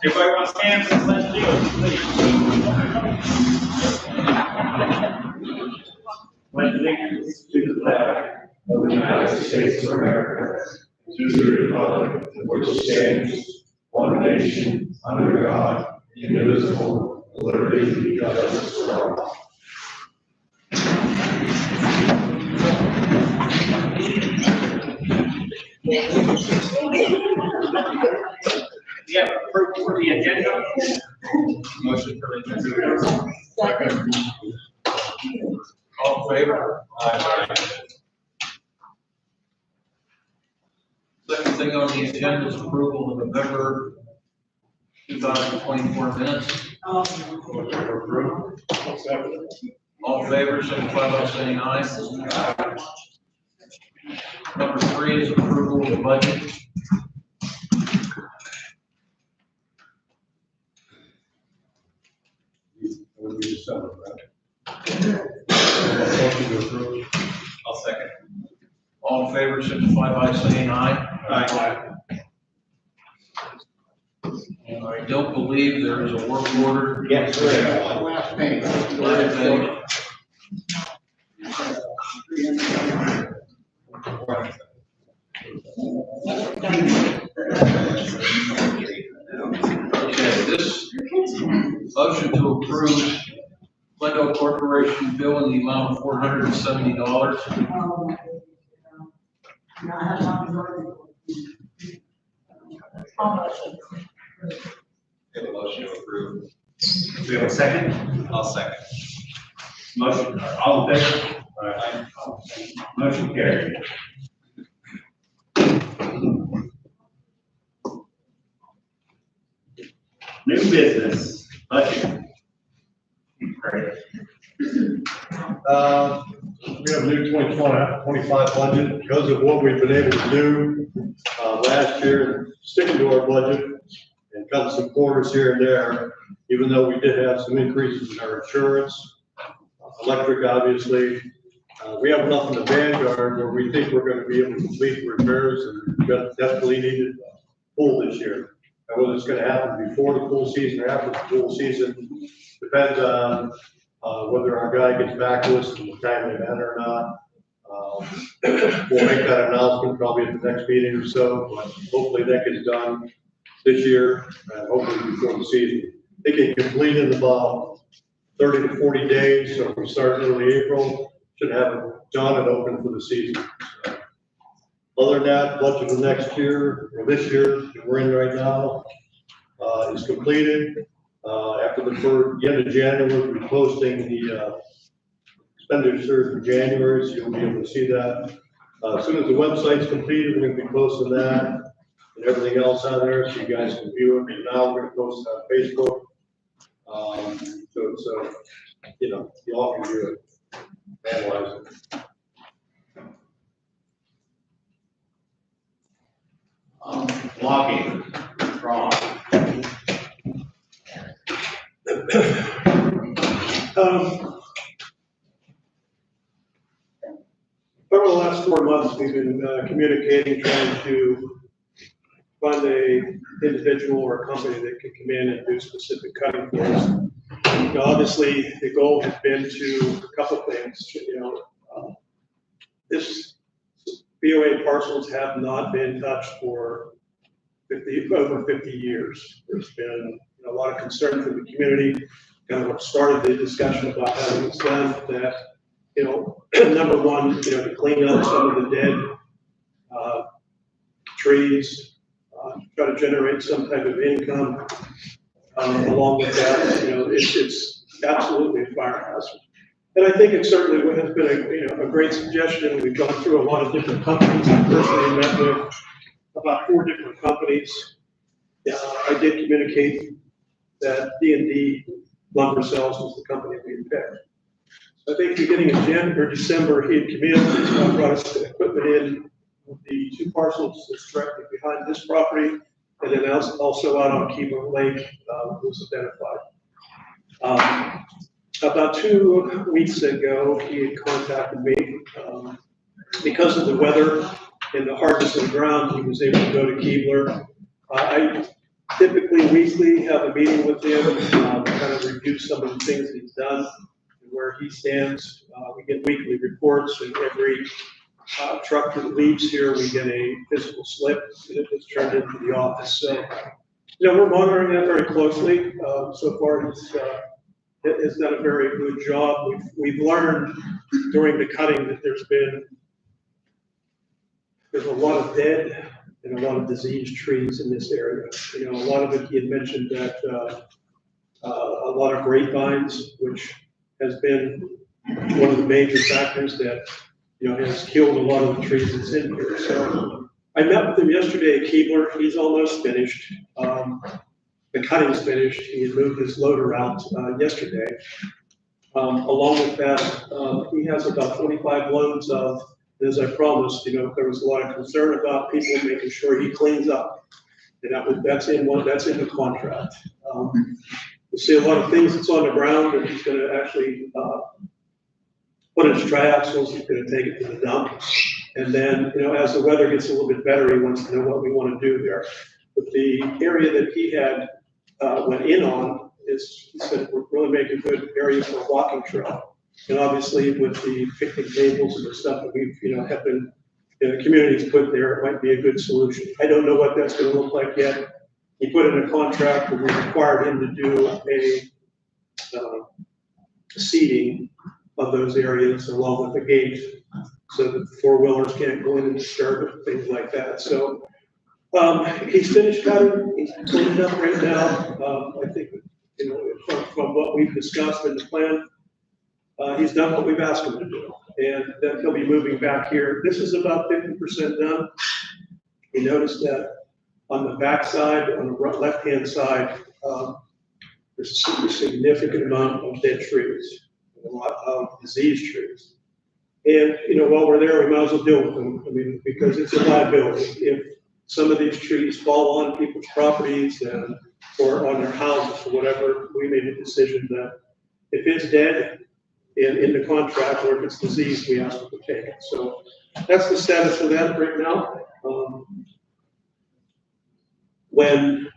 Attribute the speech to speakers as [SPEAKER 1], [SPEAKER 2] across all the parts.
[SPEAKER 1] Everybody want to stand for the pledge of allegiance, please. Pledge allegiance to the flag of the United States of America, to the republic for which it stands, one nation, under God, indivisible, with liberty and justice for all. Yeah, for the agenda. Motion for the agenda. Second. All in favor? Aye. Second thing on the agenda is approval of November 2024 minutes. All in favor, signify by saying aye. Number 3 is approval of the budget. Would be December, right? I'll second. All in favor, signify by saying aye. Aye. And I don't believe there is a work order.
[SPEAKER 2] Yes, sir.
[SPEAKER 1] Last page. Last page. Okay, this motion to approve Glendale Corporation bill in the amount of $470. We have a motion to approve.
[SPEAKER 2] Do we have a second?
[SPEAKER 1] I'll second.
[SPEAKER 2] Motion, all in favor? Aye. Motion carried. New business, budget.
[SPEAKER 3] We have a new 2025 budget because of what we've been able to do last year, sticking to our budget and cutting some corners here and there, even though we did have some increases in our insurance, electric, obviously. We have enough in the Vanguard where we think we're going to be able to complete the repairs and we've got definitely needed pool this year. And whether it's going to happen before the pool season or after the pool season depends on whether our guy gets back to us in a timely manner or not. We'll make that announcement probably at the next meeting or so, but hopefully that gets done this year and hopefully before the season. They get completed in about 30 to 40 days, so if we start early April, should have it done and open for the season. So, other than that, budget for next year, or this year that we're in right now, is completed. After the end of January, we'll be posting the expenditures for January, so you'll be able to see that. As soon as the website's completed, we're gonna be posting that and everything else on there, so you guys can view it. And now we're gonna post it on Facebook. So it's, you all can view it, analyze it.
[SPEAKER 2] Logging, wrong.
[SPEAKER 3] Over the last 4 months, we've been communicating, trying to find a individual or a company that can come in and do specific cutting for us. Now, obviously, the goal has been to a couple things. This BOA parcels have not been touched for
[SPEAKER 4] over 50 years. There's been a lot of concern from the community, kind of what started the discussion about how it's done that, number one, to clean up some of the dead trees, try to generate some type of income. Along with that, it's absolutely a fire hazard. And I think it certainly has been a great suggestion. We've gone through a lot of different companies. I personally met with about 4 different companies. I did communicate that D&D Lumber Cells was the company we picked. I think beginning in January or December, he had come in, brought us equipment in. The 2 parcels that's directly behind this property, and then also out on Keebler Lake was identified. About 2 weeks ago, he had contacted me. Because of the weather and the hardness of the ground, he was able to go to Keebler. I typically weekly have a meeting with him, kind of review some of the things he's done and where he stands. We get weekly reports, and every truck that leaves here, we get a physical slip that's turned into the office. So, we're monitoring that very closely. So far, has done a very good job. We've learned during the cutting that there's a lot of dead and a lot of diseased trees in this area. A lot of it, he had mentioned that a lot of grapevines, which has been one of the major factors that has killed a lot of the trees that's in here. So I met with him yesterday at Keebler. He's almost finished. The cutting's finished. He had moved his loader out yesterday. Along with that, he has about 25 loads of, as I promised, there was a lot of concern about people making sure he cleans up. And that's in the contract. You see a lot of things that's on the ground that he's going to actually put in his triaxles. He's going to take it to the dump. And then, as the weather gets a little bit better, he wants to know what we want to do there. But the area that he had went in on is, he said, we're really making good area for a walking trail. And obviously with the picnic tables and the stuff that we've, have been, the community's put there, it might be a good solution. I don't know what that's going to look like yet. He put in a contract where we required him to do a seeding of those areas along with the gate so that 4-wheelers can't go in and disturb it, things like that. So he's finished cutting, he's cleaned up right now. I think, from what we've discussed in the plan, he's done what we've asked him to do. And then he'll be moving back here. This is about 50% done. You notice that on the back side, on the left-hand side, there's a significant amount of dead trees, a lot of diseased trees. And, while we're there, we might as well deal with them. I mean, because it's a liability. If some of these trees fall on people's properties or on their houses or whatever, we made a decision that if it's dead in the contract or if it's diseased, we ask them to take it. So that's the status of that right now. When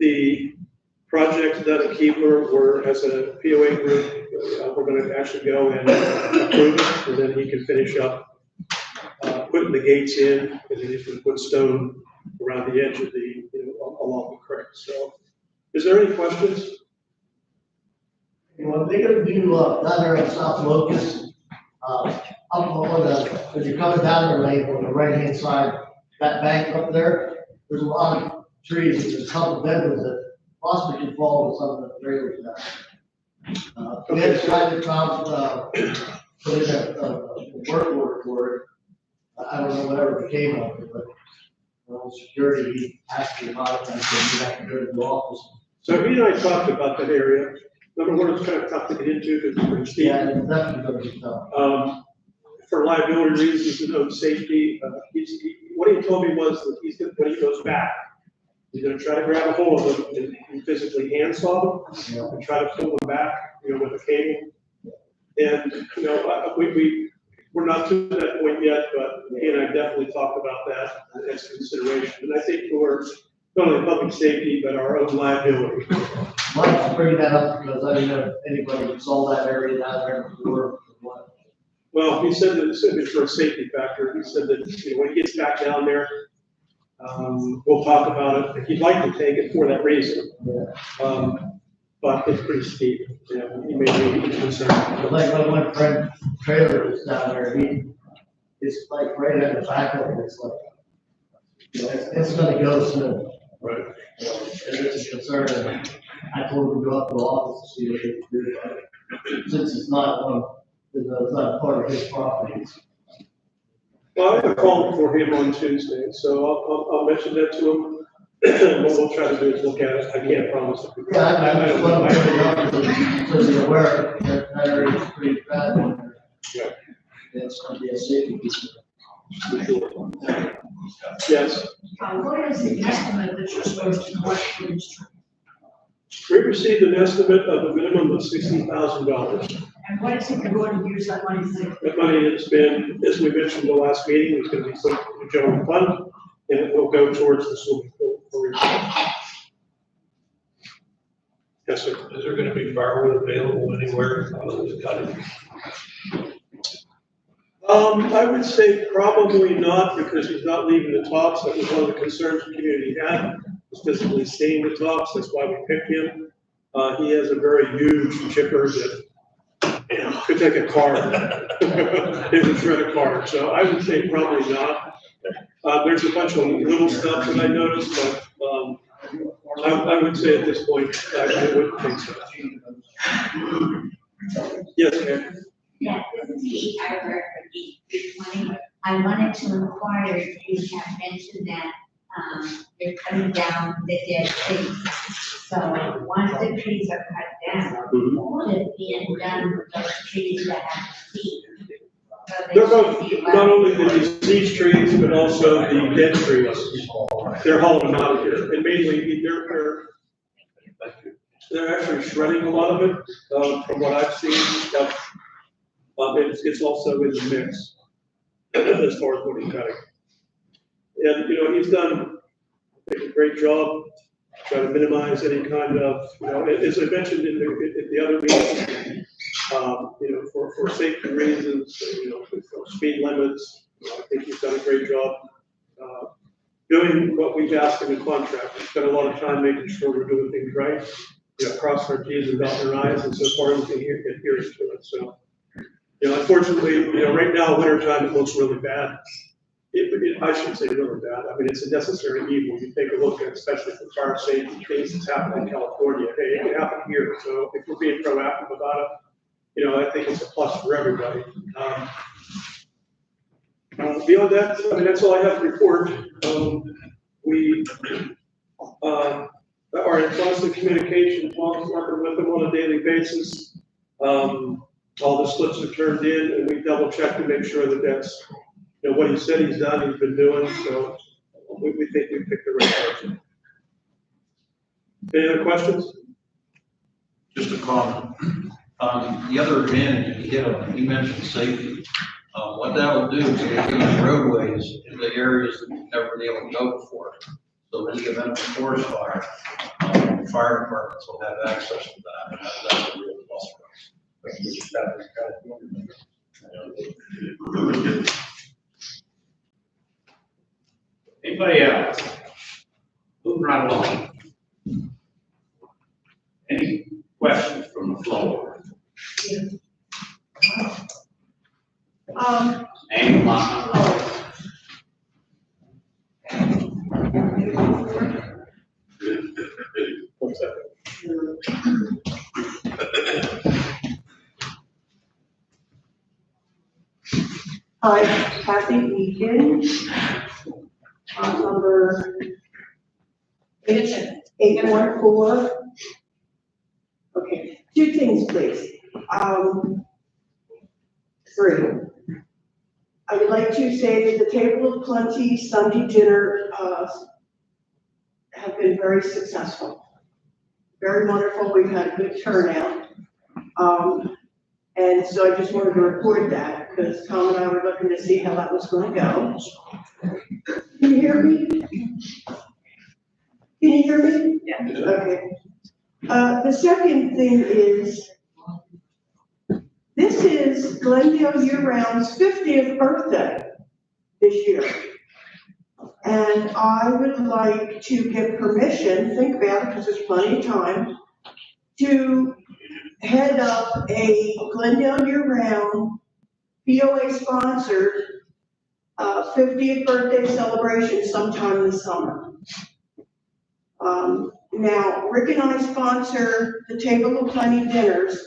[SPEAKER 4] the project done at Keebler, we're as a POA group, we're going to actually go and approve it, and then he can finish up putting the gates in, and then he's going to put stone around the edge of the, along the creek. So, is there any questions?
[SPEAKER 5] What they're gonna do down there at South Locust, as you're coming down the lake on the right-hand side, that bank up there, there's a lot of trees, and there's a couple of bedrooms that possibly can fall with some of the trailers there. We had tried to put in a work order for it. I don't know whatever became of it, but security, he asked me about it, and I said, you have to go to the office.
[SPEAKER 4] So he and I talked about that area. Number one, it's kind of tough to get into because it's pretty steep.
[SPEAKER 5] Yeah, it's definitely gonna be tough.
[SPEAKER 4] For liability reasons and own safety, what he told me was that he's gonna, when he goes back, he's gonna try to grab a hold of them and physically handsaw them and try to pull them back, with a cable. And, we're not to that point yet, but he and I definitely talked about that as consideration. And I think for not only public safety, but our own liability.
[SPEAKER 5] Mike's bringing that up because I didn't know if anybody saw that area down there before or what.
[SPEAKER 4] Well, he said that it's for a safety factor. He said that when he gets back down there, We'll talk about it. He'd like to take it for that reason. But it's pretty steep, you know, he may be concerned.
[SPEAKER 5] But like my friend trailer is down there, it's like right at the back of it, it's like, you know, it's gonna go soon.
[SPEAKER 3] Right.
[SPEAKER 5] You know, and it's a concern, and I told him to go up to the office to see what they can do, but since it's not it's not part of his property.
[SPEAKER 4] Well, I have a call for him on Tuesday, so I'll mention that to him. What we'll try to do is look at it. I can't promise.
[SPEAKER 5] Yeah, I just want to bring it up so you're aware that that area is pretty bad.
[SPEAKER 4] Yeah.
[SPEAKER 5] It's gonna be a safety issue.
[SPEAKER 4] Yes,
[SPEAKER 6] What is the estimate that you're supposed to collect for these trees?
[SPEAKER 4] we received an estimate of a minimum of $60,000.
[SPEAKER 6] And what is it you're going to use that money for?
[SPEAKER 4] That money has been, as we mentioned the last meeting, it's gonna be put in the general fund, and it will go towards the swimming pool for repair. Yes, sir.
[SPEAKER 1] Is there gonna be firewood available anywhere other than cutting?
[SPEAKER 4] I would say probably not, because he's not leaving the tops. That was one of the concerns the community had, was physically seeing the tops. That's why we picked him. He has a very huge chipper that, you know, could take a car. It would shred a car. So I would say probably not. There's a bunch of little stuff that I noticed, but, I would say at this point, I wouldn't think so. Yes, ma'am.
[SPEAKER 7] Yeah, this is the arbor for the money. I wanted to inquire if you have mentioned that, you're cutting down the dead trees. So once the trees are cut down, what is being done with those trees that have seed? So they
[SPEAKER 4] They're
[SPEAKER 7] should
[SPEAKER 4] both,
[SPEAKER 7] be
[SPEAKER 4] not only the diseased trees, but also the dead trees. They're hauling them out of here, and mainly, they're actually shredding a lot of it, from what I've seen. It's also in the mix, as far as what he's cutting. And, you know, he's done a great job trying to minimize any kind of, you know, as I mentioned in the other meeting, you know, for safety reasons, you know, for speed limits, you know, I think he's done a great job, doing what we've asked in the contract. We spent a lot of time making sure we're doing things right, you know, crossing our T's and dotting our I's, and so far we can adhere to it, so. You know, unfortunately, you know, right now, winter time, it looks really bad. I shouldn't say really bad. I mean, it's a necessary evil. You take a look at, especially for fire safety, things that's happening in California. Hey, it can happen here. So if we're being proactive about it, you know, I think it's a plus for everybody. Beyond that, I mean, that's all I have to report. We are in constant communication. Tom's working with them on a daily basis. All the slips are turned in, and we double check to make sure that that's, you know, what he said he's done, he's been doing, so we think we picked the right person. Any other questions?
[SPEAKER 8] Just a comment. The other advantage you hit on, you mentioned safety. What that will do is it'll give you roadways in the areas that you've never been able to go before. So in the event of a forest fire, fire departments will have access to that, and that's a real plus for us.
[SPEAKER 2] Anybody else? Moving right along. Any questions from the floor? And
[SPEAKER 4] What's that?
[SPEAKER 9] Hi, Kathy Egan, number 814. Okay, two things, please. Three. I would like to say that the Table of Plenty Sunday dinner have been very successful. Very wonderful. We've had a good turnout. And so I just wanted to report that because Tom and I were looking to see how that was going to go. Can you hear me? Can you hear me? Yeah. Okay. The second thing is, this is Glendale Year Round's 50th birthday this year. And I would like to get permission, think about it, because there's plenty of time, to head up a Glendale year-round POA sponsored 50th birthday celebration sometime this summer. Now, Rick and I sponsor the Table of Plenty dinners,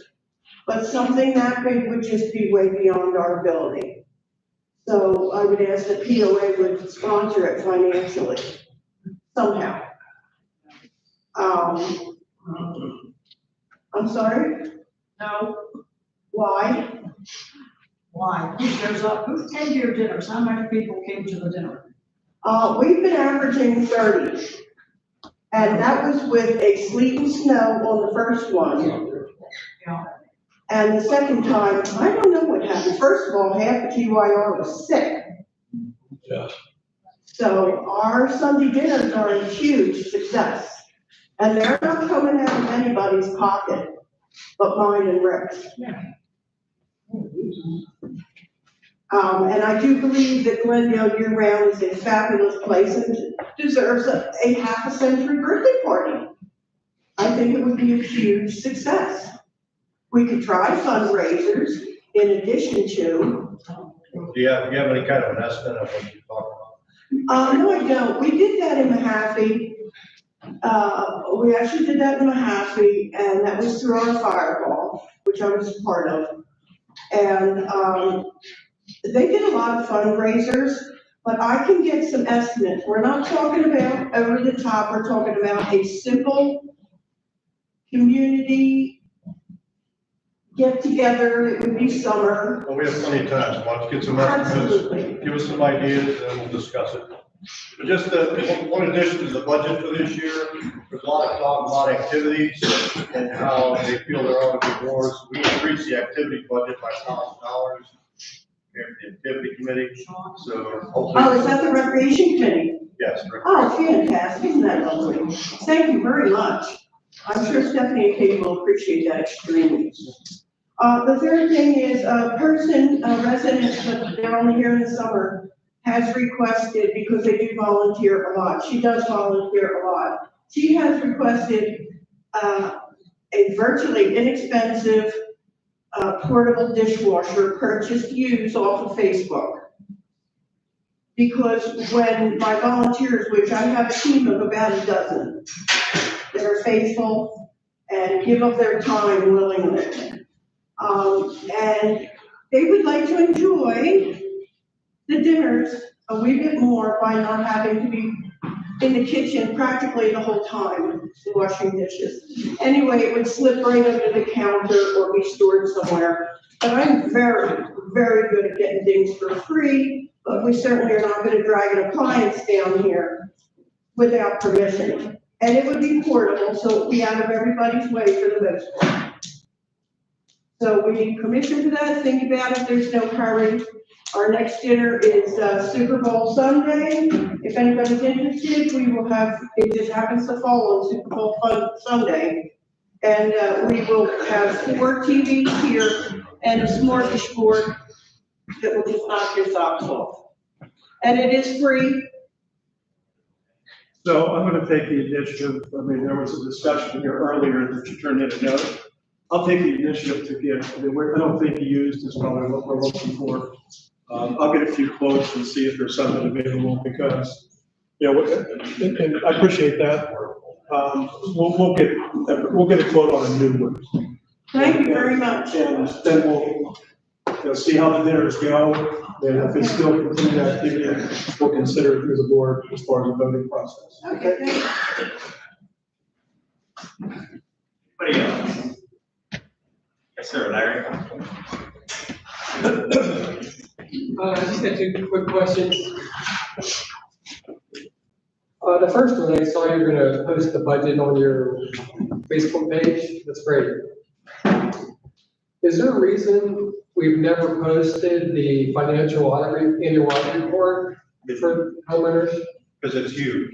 [SPEAKER 9] but something that big would just be way beyond our ability. So I would ask that POA would sponsor it financially, somehow. I'm sorry?
[SPEAKER 6] No,
[SPEAKER 9] Why?
[SPEAKER 6] why? Who shows up? Who attended your dinners? How many people came to the dinner?
[SPEAKER 9] We've been averaging 30. And that was with a sleet and snow on the first one.
[SPEAKER 6] Yeah.
[SPEAKER 9] And the second time, I don't know what happened. First of all, half the TYR was sick.
[SPEAKER 3] Yeah.
[SPEAKER 9] So our Sunday dinners are a huge success. And they're not coming out of anybody's pocket but mine and Rick's. And I do believe that Glendale year-round is a fabulous place and deserves a half a century birthday party. I think it would be a huge success. We could try fundraisers in addition to.
[SPEAKER 3] Do you have any kind of an estimate of what you're talking about?
[SPEAKER 9] No, I don't. We did that in Mahaffey. We actually did that in Mahaffey, and that was through our fireball, which I was a part of. And, they did a lot of fundraisers, but I can get some estimates. We're not talking about over the top, we're talking about a simple community get together. It would be summer.
[SPEAKER 3] Well, we have plenty of time, so let's get some estimates,
[SPEAKER 9] Absolutely.
[SPEAKER 3] give us some ideas, and we'll discuss it. But just one addition to the budget for this year, there's a lot of talk about activities and how they feel there ought to be more. So we increased the activity budget by $1,000. The activity committee, so hopefully.
[SPEAKER 9] Oh, is that the recreation committee?
[SPEAKER 3] Yes.
[SPEAKER 9] Oh, fantastic, isn't that lovely? Thank you very much. I'm sure Stephanie and Katie will appreciate that extremely. The third thing is a resident, but they're only here in the summer, has requested, because they do volunteer a lot, she does volunteer a lot. She has requested, a virtually inexpensive, portable dishwasher purchased used off of Facebook. Because when my volunteers, which I have a team of about a dozen, that are faithful and give up their time willingly. And they would like to enjoy the dinners a wee bit more by not having to be in the kitchen practically the whole time washing dishes. Anyway, it would slip right under the counter or be stored somewhere. But I'm very, very good at getting things for free, but we certainly are not going to drag an appliance down here without permission. And it would be portable, so it would be out of everybody's way for the most part. So we need permission for that. Think about it, there's no hurry. Our next dinner is Super Bowl Sunday. If anybody's interested, we will have, it just happens to fall on Super Bowl Sunday. And we will have 4 TVs here and a smorgasbord that will just knock your socks off. And it is free.
[SPEAKER 4] So I'm gonna take the initiative. I mean, there was a discussion here earlier that you turned in a note. I'll take the initiative to get, I don't think used is probably what we're looking for. I'll get a few quotes and see if there's something available because, you know, and I appreciate that. We'll get a quote on a new one.
[SPEAKER 9] Thank you very much.
[SPEAKER 4] And then we'll see how the dinners go. And if it's still continued activity, we'll consider it through the board as far as the voting process.
[SPEAKER 9] Okay, thank you.
[SPEAKER 2] Anybody else? Yes, sir, Larry.
[SPEAKER 10] I just got 2 quick questions. The first one, I saw you're gonna post the budget on your Facebook page. That's great. Is there a reason we've never posted the financial annual audit report for homeowners?
[SPEAKER 3] Because it's huge.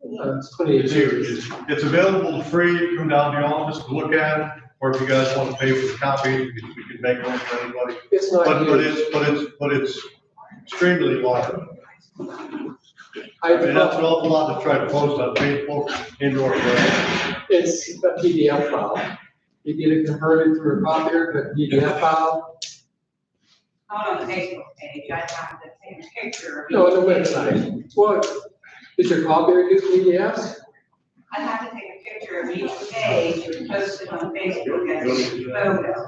[SPEAKER 10] It's 20
[SPEAKER 3] It's huge. It's available for free. You come down to the office to look at it, or if you guys want to pay for the copy, we can make one for anybody.
[SPEAKER 10] It's not
[SPEAKER 3] But
[SPEAKER 10] huge.
[SPEAKER 3] it's extremely large. I mean, that's an awful lot to try to post on Facebook, indoor.
[SPEAKER 10] It's a PDF file. You get it converted through a copier to a PDF file.
[SPEAKER 6] Not on the Facebook page, I have to take a picture of
[SPEAKER 10] No, on the
[SPEAKER 6] each page.
[SPEAKER 10] website. Well, does your copier do PDFs?
[SPEAKER 6] I have to take a picture of each page and post it on Facebook as a photo.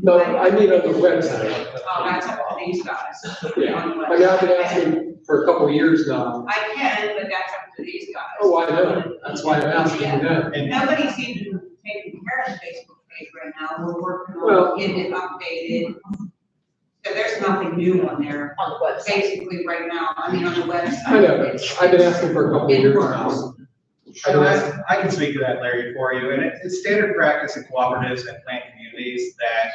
[SPEAKER 10] No, I mean on the website.
[SPEAKER 6] Oh, that's up to these guys.
[SPEAKER 10] Yeah,
[SPEAKER 6] On the
[SPEAKER 10] I mean, I've been
[SPEAKER 6] website.
[SPEAKER 10] asking for a couple of years now.
[SPEAKER 6] I can, but that's up to these guys.
[SPEAKER 10] Oh, I know. That's why I'm asking you that.
[SPEAKER 2] And
[SPEAKER 6] Nobody's even taking care of the Facebook page right now, we're working
[SPEAKER 10] Well-
[SPEAKER 6] on getting it updated. So there's nothing new on there,
[SPEAKER 7] On the website.
[SPEAKER 6] basically right now, I mean, on the website.
[SPEAKER 10] I know. I've been asking for a couple of years now.
[SPEAKER 2] I can speak to that, Larry, for you, and it's standard practice in cooperatives and planned communities that,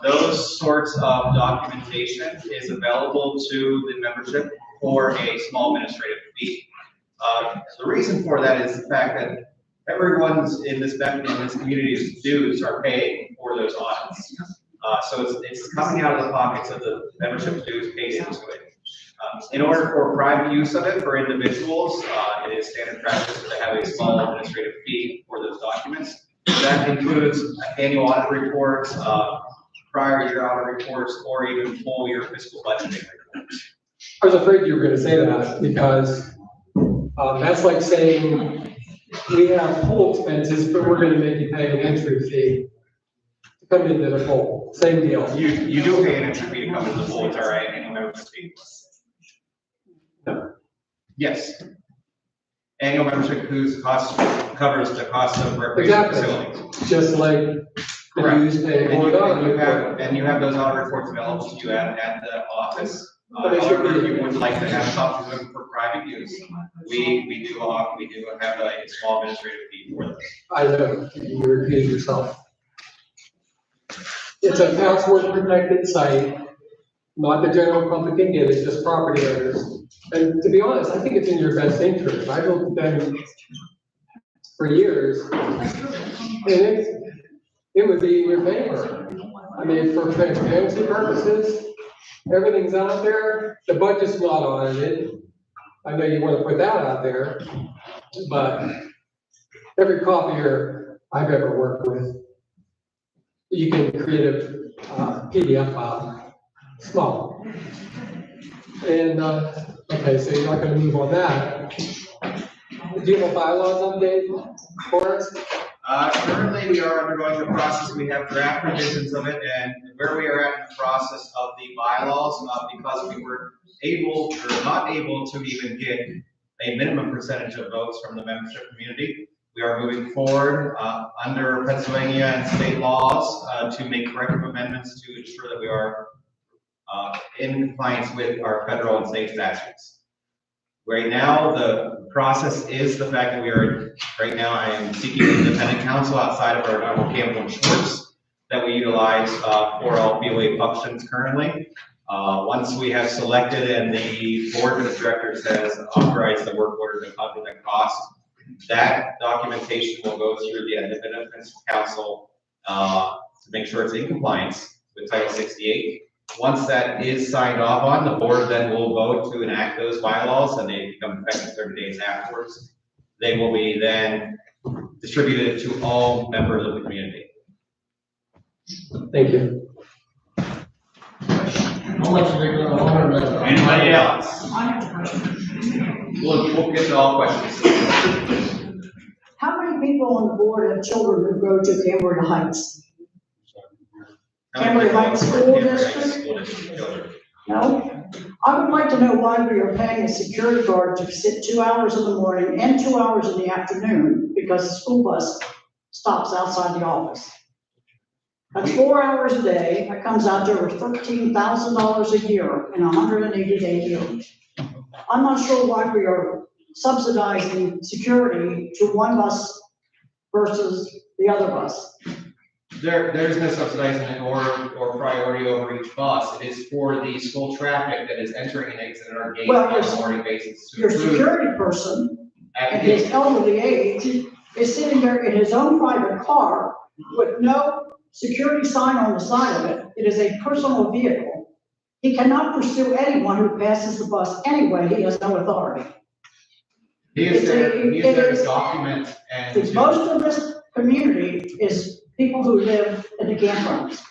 [SPEAKER 2] those sorts of documentation is available to the membership for a small administrative fee. The reason for that is the fact that everyone's in this community's dues are paying for those audits. So it's coming out of the pockets of the membership dues paid into it. In order for private use of it for individuals, it is standard practice to have a small administrative fee for those documents. That includes annual audit reports, prior year audit reports, or even full year fiscal budgeting reports.
[SPEAKER 10] I was afraid you were gonna say that because, that's like saying we have pool expenses, but we're gonna make you pay an entry fee to come into the pool. Same deal.
[SPEAKER 2] You do pay an entry fee to come to the pool, it's all right, annual membership fee.
[SPEAKER 10] No.
[SPEAKER 2] Yes. Annual membership whose cost covers the cost of recreation
[SPEAKER 10] Exactly.
[SPEAKER 2] facilities.
[SPEAKER 10] Just like the
[SPEAKER 2] Correct.
[SPEAKER 10] dues pay
[SPEAKER 2] And
[SPEAKER 10] for
[SPEAKER 2] you,
[SPEAKER 10] it
[SPEAKER 2] and you have,
[SPEAKER 10] on.
[SPEAKER 2] and you have those audit reports available to you at the office.
[SPEAKER 10] But they should
[SPEAKER 2] However,
[SPEAKER 10] be-
[SPEAKER 2] if you would like to have copies of them for private use, we do have a small administrative fee for those.
[SPEAKER 10] I know, you repeated yourself. It's a password protected site, not the general public can get it, just property owners. And to be honest, I think it's in your best interest. I've looked at them for years. And it would be in your favor. I mean, for transparency purposes, everything's out there, the budget's not audited. I know you want to put that out there, but every copier I've ever worked with, you can create a PDF file, small. And, okay, so you're not gonna move on that. Do you have a bylaws update for us?
[SPEAKER 2] Currently, we are undergoing the process, we have draft revisions of it, and where we are at in the process of the bylaws, because we were not able to even get a minimum percentage of votes from the membership community. We are moving forward, under Pennsylvania and state laws, to make corrective amendments to ensure that we are, in compliance with our federal and state statutes. Right now, the process is the fact that right now I am seeking independent counsel outside of our normal Campbell and Schwartz that we utilize for all BOA functions currently. Once we have selected and the board of directors has authorized the work order to cover that cost, that documentation will go through the independent counsel to make sure it's in compliance with Title 68. Once that is signed off on, the board then will vote to enact those bylaws, and they become effective 30 days afterwards. They will be then distributed to all members of the community.
[SPEAKER 10] Thank you.
[SPEAKER 5] How much are they gonna honor that?
[SPEAKER 2] Anybody else?
[SPEAKER 6] I have a question.
[SPEAKER 2] We'll get to all questions.
[SPEAKER 6] How many people on the board have children who go to Cambria Heights? Cambria Heights School District? No? I would like to know why we are paying a security guard to sit 2 hours in the morning and 2 hours in the afternoon because the school bus stops outside the office. That's 4 hours a day, that comes out to over $13,000 a year in a 180-day year. I'm not sure why we are subsidizing security to one bus versus the other bus.
[SPEAKER 2] There's no subsidizing or priority over each bus. It is for the school traffic that is entering and exiting our gates
[SPEAKER 6] Well,
[SPEAKER 2] on a morning basis. to
[SPEAKER 6] Your
[SPEAKER 2] improve
[SPEAKER 6] security person
[SPEAKER 2] at
[SPEAKER 6] at
[SPEAKER 2] the-
[SPEAKER 6] his elderly age is sitting there in his own private car with no security sign on the side of it. It is a personal vehicle. He cannot pursue anyone who passes the bus anyway, he has no authority.
[SPEAKER 2] He is there to document and
[SPEAKER 6] Because most of this community is people who live in the campgrounds.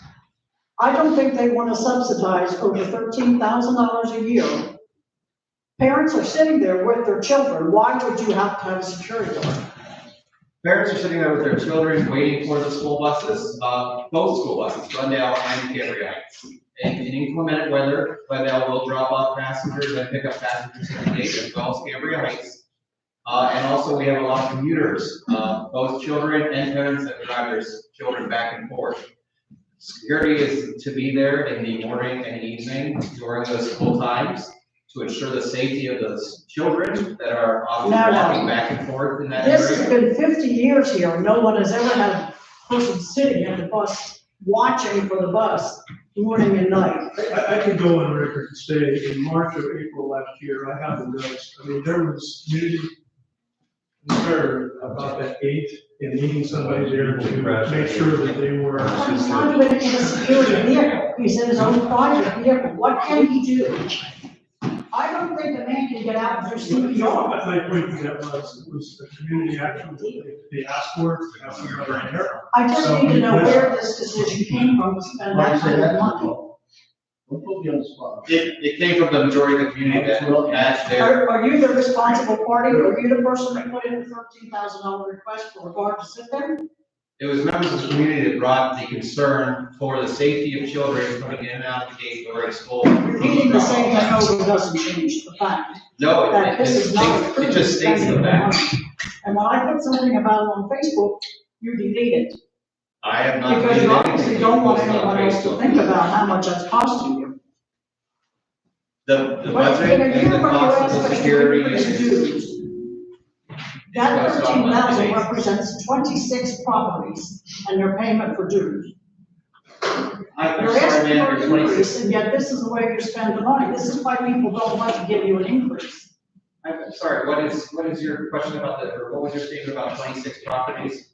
[SPEAKER 6] I don't think they want to subsidize over $13,000 a year. Parents are sitting there with their children, why would you have to have a security guard?
[SPEAKER 2] Parents are sitting there with their children waiting for the school buses, both school buses, Glendale and Cambria Heights. In inclement weather, Glendale will drop off passengers and pick up passengers at the gate as well as Cambria Heights. And also we have a lot of commuters, both children and parents that drive their children back and forth. Security is to be there in the morning and evening during those school times to ensure the safety of those children that are often walking back and forth in that area.
[SPEAKER 6] This has been 50 years here, and no one has ever had a person sitting at the bus, watching for the bus, morning and night.
[SPEAKER 4] I could go on record and say in March or April last year, I have the notes. I mean, there was community concern about that gate and needing somebody there to make sure that they were.
[SPEAKER 6] He's not even in a security vehicle, he's in his own private vehicle, what can he do? I don't think a man can get out and do CPR.
[SPEAKER 4] My point to that was the community action, they asked for it, they asked for it there.
[SPEAKER 6] I just need to know where this decision came from to spend that kind of money.
[SPEAKER 5] Don't put me on the spot.
[SPEAKER 2] It came from the majority of the community that has their,
[SPEAKER 6] Are you the responsible party, or are you the person that put in a $13,000 request for a guard to sit there?
[SPEAKER 2] it was members of the community that brought the concern for the safety of children coming in and out of the gate during school.
[SPEAKER 6] Repeating the same thing over doesn't change the fact
[SPEAKER 2] No,
[SPEAKER 6] that this is not.
[SPEAKER 2] it just states the fact.
[SPEAKER 6] And when I put something about it on Facebook, you delete it,
[SPEAKER 2] I have not.
[SPEAKER 6] because you
[SPEAKER 2] made
[SPEAKER 6] obviously
[SPEAKER 2] anything
[SPEAKER 6] don't want
[SPEAKER 2] posted on
[SPEAKER 6] anyone else to
[SPEAKER 2] Facebook.
[SPEAKER 6] think about how much that's costing you.
[SPEAKER 2] The
[SPEAKER 6] But
[SPEAKER 2] budget
[SPEAKER 6] in a
[SPEAKER 2] and the
[SPEAKER 6] year when
[SPEAKER 2] cost
[SPEAKER 6] you're
[SPEAKER 2] of the
[SPEAKER 6] asking
[SPEAKER 2] security
[SPEAKER 6] everybody to
[SPEAKER 2] is.
[SPEAKER 6] do, that 13,000 represents 26 properties and their payment for dues.
[SPEAKER 2] I'm
[SPEAKER 6] You're
[SPEAKER 2] sorry,
[SPEAKER 6] asking
[SPEAKER 2] man,
[SPEAKER 6] for
[SPEAKER 2] you're
[SPEAKER 6] an
[SPEAKER 2] 26.
[SPEAKER 6] increase, and yet this is the way you spend the money. This is why people don't want to give you an increase.
[SPEAKER 2] I'm sorry, what is your question about that, or what was your statement about 26 properties?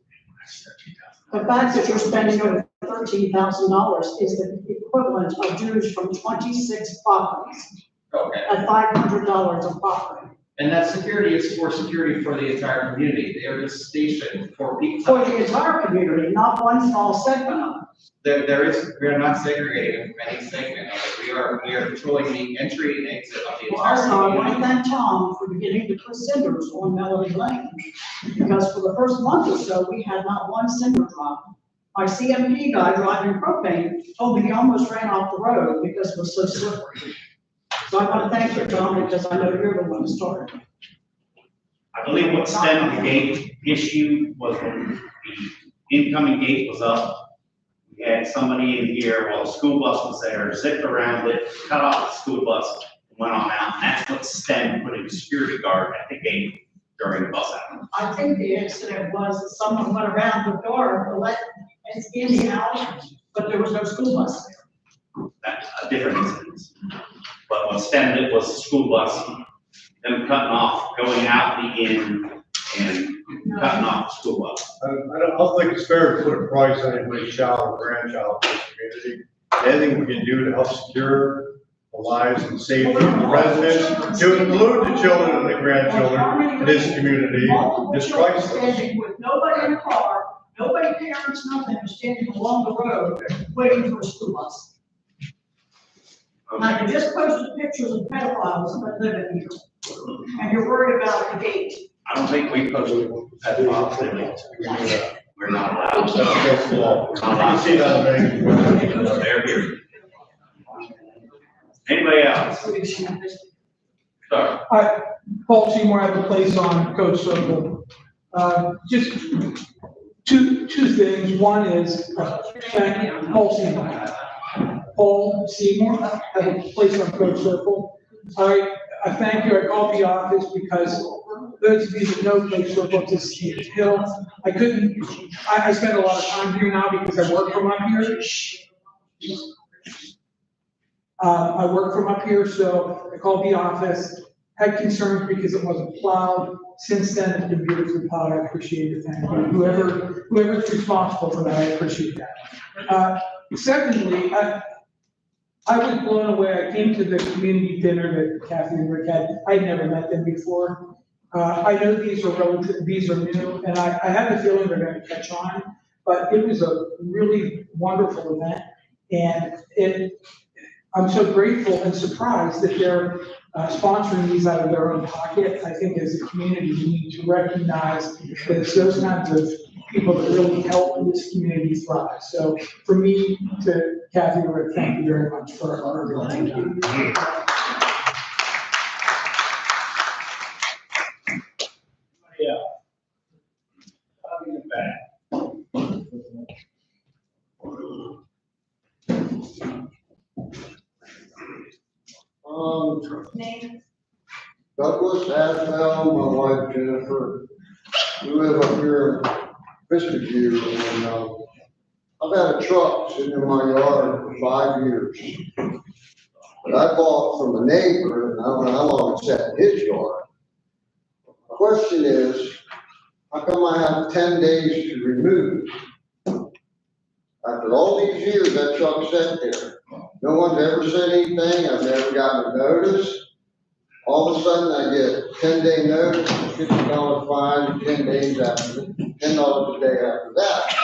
[SPEAKER 6] The fact that you're spending over $13,000 is the equivalent of dues from 26 properties
[SPEAKER 2] Okay,
[SPEAKER 6] at $500 a property.
[SPEAKER 2] and that security is for security for the entire community, there is station for people.
[SPEAKER 6] For the entire community, not one small segment of it.
[SPEAKER 2] We are not segregating any segment of it, we are controlling the entry and exit of the entire
[SPEAKER 6] Also, I want to
[SPEAKER 2] community.
[SPEAKER 6] thank Tom for beginning to put cinders on Melody Lane, because for the first month or so, we had not one cinder drop. My CMP guy driving propane told me he almost ran off the road because it was so slippery. So I want to thank you, Tom, because I know you're the one who started.
[SPEAKER 11] I believe what stemmed the gate issue was when the incoming gate was up. We had somebody in here while the school bus was there, zipped around it, cut off the school bus, and went on out. And that's what stemmed putting a security guard at the gate during the bus hour.
[SPEAKER 6] I think the incident was that someone went around the door to let us in the house, but there was no school bus there.
[SPEAKER 11] That's a different incident. But what stemmed it was the school bus, them cutting off, going out the inn and cutting off the school bus.
[SPEAKER 3] I don't think it's fair to put a price on anybody's child or grandchild in this community. Anything we can do to help secure the lives and safety of the residents, to include the children and the grandchildren in this community,
[SPEAKER 6] Multiple
[SPEAKER 3] is
[SPEAKER 6] children
[SPEAKER 3] priceless.
[SPEAKER 6] standing with nobody in the car, nobody parents, nothing, are standing along the road waiting for a school bus. Now, you just posted pictures of pedophiles that live in here, and you're worried about the gate.
[SPEAKER 11] I don't think we posted that box in it. We're not allowed.
[SPEAKER 3] That's against the law. You can see that, man.
[SPEAKER 11] They're here. Anybody else? Sorry.
[SPEAKER 12] Hi, Paul Seymour, I have a place on Coach Circle. Just two things. One is, thank you, Paul Seymour. Paul Seymour, I have a place on Coach Circle. I thank you. I called the office because those of you that know Coach Circle, it's a steep hill. I spend a lot of time here now because I work from up here. I work from up here, so I called the office, had concerns because it wasn't plowed. Since then, it's been beautifully plowed. I appreciate it. Thank you. Whoever's responsible for that, I appreciate that. Secondly, I was blown away. I came to the community dinner that Kathy and Rick had. I'd never met them before. I know these are new, and I have a feeling they're gonna catch on, but it was a really wonderful event. And I'm so grateful and surprised that they're sponsoring these out of their own pocket. I think as a community, we need to recognize that it's those kinds of people that really help this community thrive. So for me, to Kathy and Rick, thank you very much for our, thank you.
[SPEAKER 11] Yeah. I'll be back.
[SPEAKER 13] Douglas Asbell, my wife Jennifer, we live up here in Vista View, and, I've had a truck sitting in my yard for 5 years. But I bought from a neighbor, and I don't know how long it's sat in his yard. The question is, how come I have 10 days to remove? After all these years, that truck sat there. No one's ever said anything, I've never gotten a notice. All of a sudden, I get 10-day notice, $50 fine, 10 days after, $10 a day after that.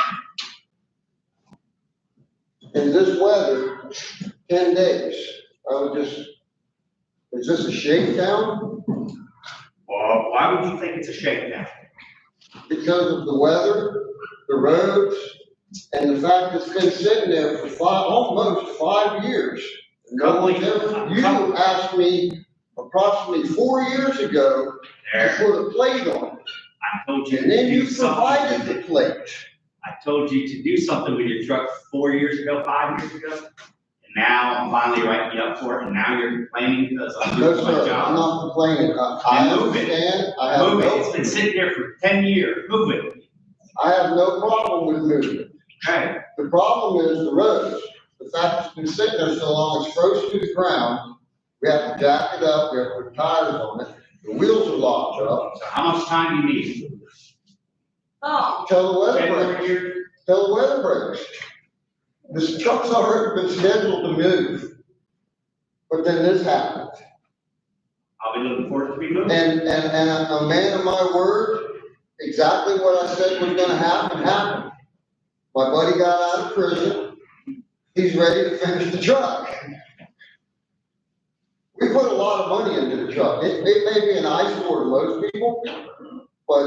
[SPEAKER 13] In this weather, 10 days, I would just, is this a shakedown?
[SPEAKER 11] Well, why would you think it's a shakedown?
[SPEAKER 13] Because of the weather, the roads, and the fact it's been sitting there for almost 5 years. No one's ever, you asked me approximately 4 years ago to put a plate on it.
[SPEAKER 11] I told you
[SPEAKER 13] And then
[SPEAKER 11] to
[SPEAKER 13] you
[SPEAKER 11] do something.
[SPEAKER 13] provided the plate.
[SPEAKER 11] I told you to do something with your truck 4 years ago, 5 years ago. And now I'm finally writing you up for it, and now you're complaining because I'm
[SPEAKER 13] No,
[SPEAKER 11] doing my
[SPEAKER 13] sir, I'm
[SPEAKER 11] job.
[SPEAKER 13] not complaining. I
[SPEAKER 11] Then move it.
[SPEAKER 13] understand. I have
[SPEAKER 11] Move it, it's
[SPEAKER 13] no,
[SPEAKER 11] been sitting there for 10 years, move it.
[SPEAKER 13] I have no problem with moving it.
[SPEAKER 11] Okay,
[SPEAKER 13] The problem is the roads. The fact it's been sitting there so long, it's frozen to the ground. We have to jack it up, we have to put tires on it. The wheels are locked up.
[SPEAKER 11] so how much time do you need?
[SPEAKER 13] Till the weather
[SPEAKER 11] January
[SPEAKER 13] breaks.
[SPEAKER 11] here?
[SPEAKER 13] Till the weather breaks. This truck's already been scheduled to move. But then this happened.
[SPEAKER 11] I'll be looking forward to be moving.
[SPEAKER 13] And a man of my word, exactly what I said was gonna happen, happened. My buddy got out of prison. He's ready to finish the truck. We put a lot of money into the truck. It may be an eyesore to most people, but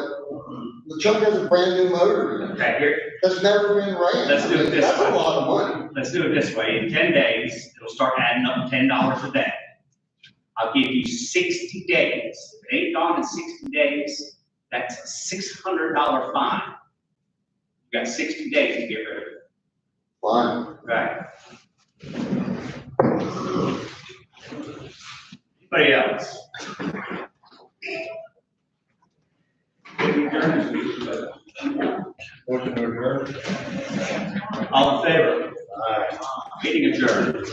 [SPEAKER 13] the truck has a brand new motor in it.
[SPEAKER 11] Okay, here,
[SPEAKER 13] That's never been ran.
[SPEAKER 11] Let's do it this
[SPEAKER 13] That's
[SPEAKER 11] way.
[SPEAKER 13] a lot of money.
[SPEAKER 11] let's do it this way, in 10 days, it'll start adding up $10 a day. I'll give you 60 days. If it ain't gone in 60 days, that's a $600 fine. You got 60 days to get rid of it.
[SPEAKER 13] Fine.
[SPEAKER 11] Right. Anybody else?
[SPEAKER 3] Motion to adjourn.
[SPEAKER 11] All in favor? Meeting adjourned.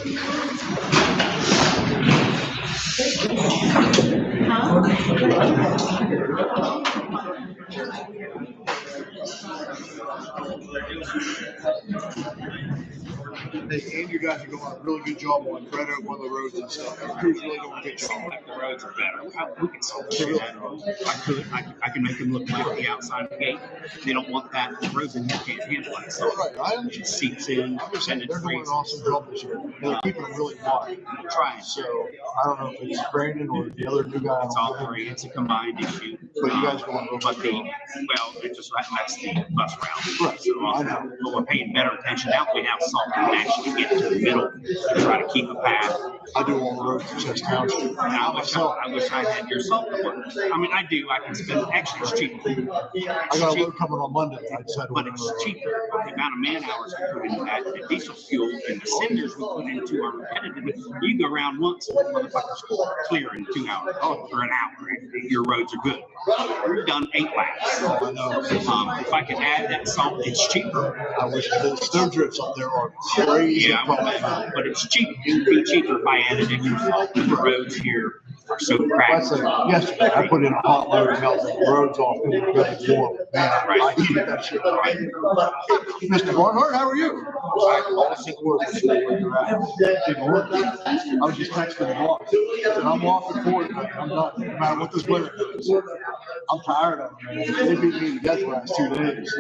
[SPEAKER 14] And you guys are doing a really good job on Red Oak, one of the roads and stuff. The crew's really doing a good job.
[SPEAKER 11] The roads are better. We can solve it. I can make them look like the outside of the gate. They don't want that. The roads in here can't handle it. So
[SPEAKER 14] Right, I understand.
[SPEAKER 11] it seeps in
[SPEAKER 14] I'm just saying,
[SPEAKER 11] and it
[SPEAKER 14] they're doing an
[SPEAKER 11] freezes.
[SPEAKER 14] awesome job this year. They're keeping it really hot.
[SPEAKER 11] Trying.
[SPEAKER 14] So I don't know if it's Brandon or the other new guy.
[SPEAKER 11] It's all three. It's a combined issue.
[SPEAKER 14] But you guys going real
[SPEAKER 11] But
[SPEAKER 14] good.
[SPEAKER 11] well, it just right next to the bus route.
[SPEAKER 14] Right,
[SPEAKER 11] So,
[SPEAKER 14] I know.
[SPEAKER 11] but we're paying better attention now. We have salt and actually get to the middle to try to keep a path.
[SPEAKER 14] I do all the roads in Chester Township.
[SPEAKER 11] And I wish I had your salt work. I mean, I do. I can spend, actually it's cheaper.
[SPEAKER 14] I got a load coming on Monday. I just had to.
[SPEAKER 11] But it's cheaper. The amount of man hours I put into that, the diesel fuel and the cinders we put into our repetitive. You go around once, and the motherfuckers clear in 2 hours or an hour. Your roads are good. We've done 8 laps.
[SPEAKER 14] I know.
[SPEAKER 11] If I could add that salt, it's cheaper.
[SPEAKER 14] I wish the snow drifts up there are crazy.
[SPEAKER 11] Yeah, but it's cheap. It'd be cheaper if I added extra salt to the roads here. are so cracked.
[SPEAKER 14] Yesterday, I put in a hot load and melted the roads off, and it was warm. Man, I heated that shit. Mr. Barnhart, how are you? I was at work. Didn't work. I was just texting the boss. I said, I'm off at 4 tonight. I'm done, no matter what this weather does. I'm tired of it, man. They beat me to death the last 2 days.